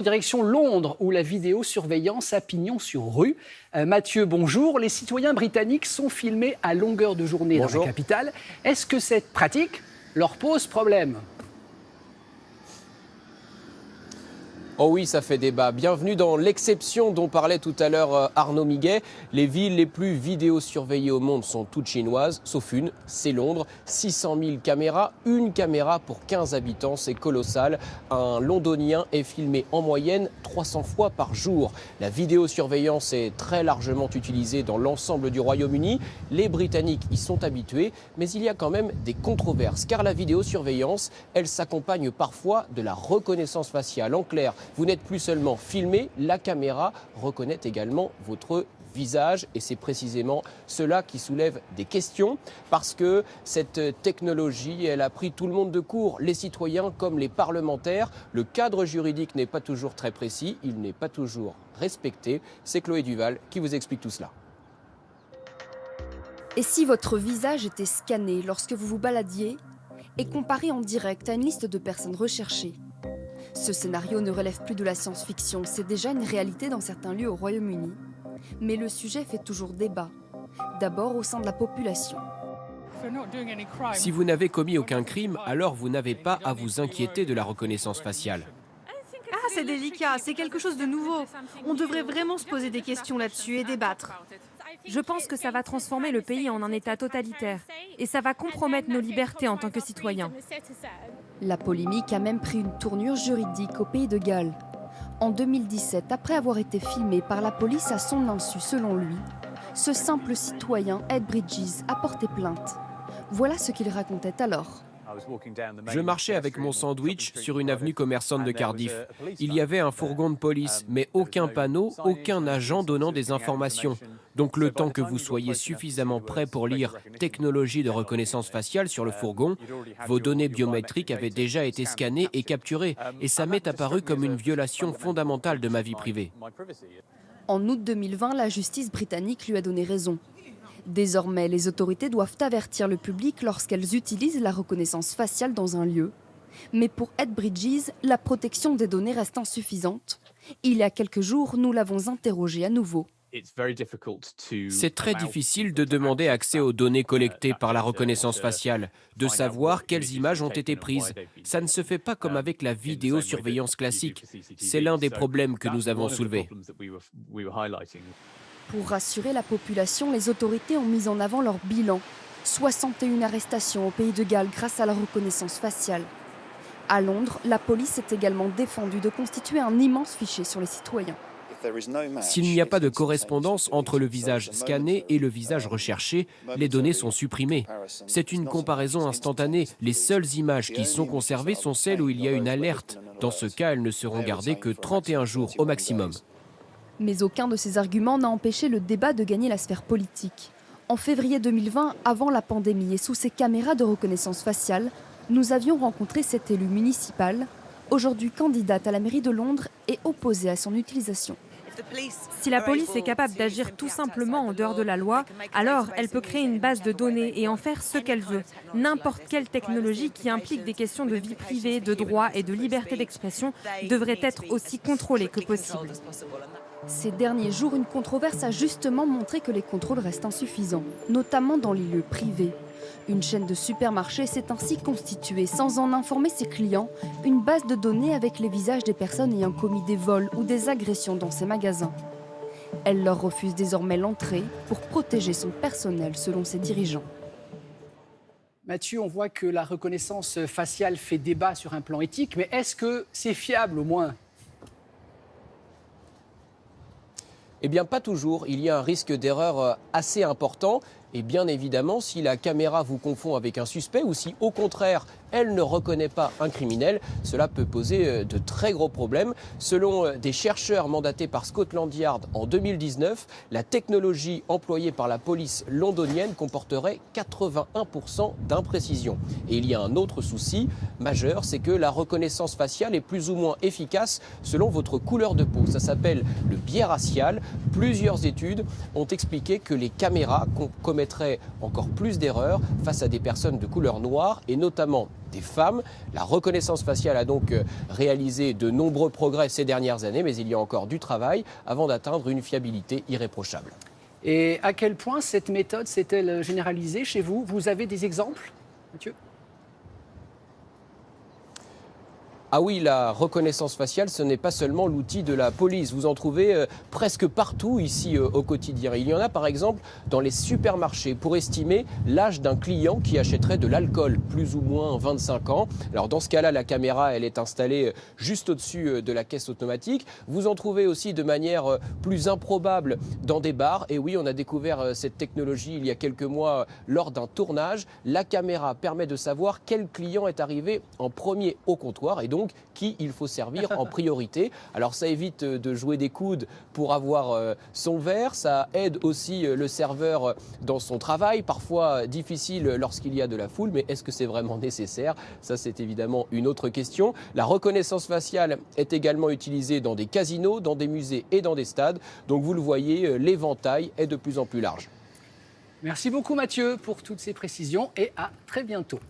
Direction Londres, où la vidéosurveillance a pignon sur rue. Mathieu, bonjour. Les citoyens britanniques sont filmés à longueur de journée dans la capitale. Est-ce que cette pratique leur pose problème ? Oh oui, ça fait débat. Bienvenue dans l'exception dont parlait tout à l'heure Arnaud Miguet. Les villes les plus vidéosurveillées au monde sont toutes chinoises, sauf une, c'est Londres. 600 000 caméras, une caméra pour 15 habitants, c'est colossal. Un Londonien est filmé en moyenne 300 fois par jour. La vidéosurveillance est très largement utilisée dans l'ensemble du Royaume-Uni. Les Britanniques y sont habitués, mais il y a quand même des controverses, car la vidéosurveillance, elle s'accompagne parfois de la reconnaissance faciale. En clair, vous n'êtes plus seulement filmé, la caméra reconnaît également votre visage et c'est précisément cela qui soulève des questions parce que cette technologie, elle a pris tout le monde de court, les citoyens comme les parlementaires. Le cadre juridique n'est pas toujours très précis, il n'est pas toujours respecté. C'est Chloé Duval qui vous explique tout cela. Et si votre visage était scanné lorsque vous vous baladiez et comparé en direct à une liste de personnes recherchées ? Ce scénario ne relève plus de la science-fiction, c'est déjà une réalité dans certains lieux au Royaume-Uni. Mais le sujet fait toujours débat, d'abord au sein de la population. Si vous n'avez commis aucun crime, alors vous n'avez pas à vous inquiéter de la reconnaissance faciale. Ah, c'est délicat, c'est quelque chose de nouveau. On devrait vraiment se poser des questions là-dessus et débattre. Je pense que ça va transformer le pays en un État totalitaire et ça va compromettre nos libertés en tant que citoyens. La polémique a même pris une tournure juridique au Pays de Galles. En 2017, après avoir été filmé par la police à son insu selon lui, ce simple citoyen, Ed Bridges, a porté plainte. Voilà ce qu'il racontait alors. Je marchais avec mon sandwich sur une avenue commerçante de Cardiff. Il y avait un fourgon de police, mais aucun panneau, aucun agent donnant des informations. Donc le temps que vous soyez suffisamment prêt pour lire « technologie de reconnaissance faciale » sur le fourgon, vos données biométriques avaient déjà été scannées et capturées. Et ça m'est apparu comme une violation fondamentale de ma vie privée. En août 2020, la justice britannique lui a donné raison. Désormais, les autorités doivent avertir le public lorsqu'elles utilisent la reconnaissance faciale dans un lieu. Mais pour Ed Bridges, la protection des données reste insuffisante. Il y a quelques jours, nous l'avons interrogé à nouveau. C'est très difficile de demander accès aux données collectées par la reconnaissance faciale, de savoir quelles images ont été prises. Ça ne se fait pas comme avec la vidéosurveillance classique. C'est l'un des problèmes que nous avons soulevés. Pour rassurer la population, les autorités ont mis en avant leur bilan. 61 arrestations au Pays de Galles grâce à la reconnaissance faciale. À Londres, la police s'est également défendue de constituer un immense fichier sur les citoyens. S'il n'y a pas de correspondance entre le visage scanné et le visage recherché, les données sont supprimées. C'est une comparaison instantanée. Les seules images qui sont conservées sont celles où il y a une alerte. Dans ce cas, elles ne seront gardées que 31 jours au maximum. Mais aucun de ces arguments n'a empêché le débat de gagner la sphère politique. En février 2020, avant la pandémie et sous ces caméras de reconnaissance faciale, nous avions rencontré cette élue municipale, aujourd'hui candidate à la mairie de Londres et opposée à son utilisation. Si la police est capable d'agir tout simplement en dehors de la loi, alors elle peut créer une base de données et en faire ce qu'elle veut. N'importe quelle technologie qui implique des questions de vie privée, de droit et de liberté d'expression devrait être aussi contrôlée que possible. Ces derniers jours, une controverse a justement montré que les contrôles restent insuffisants, notamment dans les lieux privés. Une chaîne de supermarchés s'est ainsi constituée, sans en informer ses clients, une base de données avec les visages des personnes ayant commis des vols ou des agressions dans ces magasins. Elle leur refuse désormais l'entrée pour protéger son personnel, selon ses dirigeants. Mathieu, on voit que la reconnaissance faciale fait débat sur un plan éthique, mais est-ce que c'est fiable au moins ? Eh bien, pas toujours. Il y a un risque d'erreur assez important. Et bien évidemment, si la caméra vous confond avec un suspect ou si, au contraire, elle ne reconnaît pas un criminel, cela peut poser de très gros problèmes. Selon des chercheurs mandatés par Scotland Yard en 2019, la technologie employée par la police londonienne comporterait 81% d'imprécision. Et il y a un autre souci majeur, c'est que la reconnaissance faciale est plus ou moins efficace selon votre couleur de peau. Ça s'appelle le biais racial. Plusieurs études ont expliqué que les caméras commettraient encore plus d'erreurs face à des personnes de couleur noire et notamment des femmes. La reconnaissance faciale a donc réalisé de nombreux progrès ces dernières années, mais il y a encore du travail avant d'atteindre une fiabilité irréprochable. Et à quel point cette méthode s'est-elle généralisée chez vous? Vous avez des exemples, Mathieu? Ah oui, la reconnaissance faciale, ce n'est pas seulement l'outil de la police. Vous en trouvez presque partout ici au quotidien. Il y en a par exemple dans les supermarchés pour estimer l'âge d'un client qui achèterait de l'alcool, plus ou moins 25 ans. Alors dans ce cas-là, la caméra, elle est installée juste au-dessus de la caisse automatique. Vous en trouvez aussi de manière plus improbable dans des bars. Et oui, on a découvert cette technologie il y a quelques mois lors d'un tournage. La caméra permet de savoir quel client est arrivé en premier au comptoir et donc qui il faut servir en priorité. Alors ça évite de jouer des coudes pour avoir son verre, ça aide aussi le serveur dans son travail, parfois difficile lorsqu'il y a de la foule, mais est-ce que c'est vraiment nécessaire? Ça c'est évidemment une autre question. La reconnaissance faciale est également utilisée dans des casinos, dans des musées et dans des stades, donc vous le voyez, l'éventail est de plus en plus large. Merci beaucoup Mathieu pour toutes ces précisions et à très bientôt.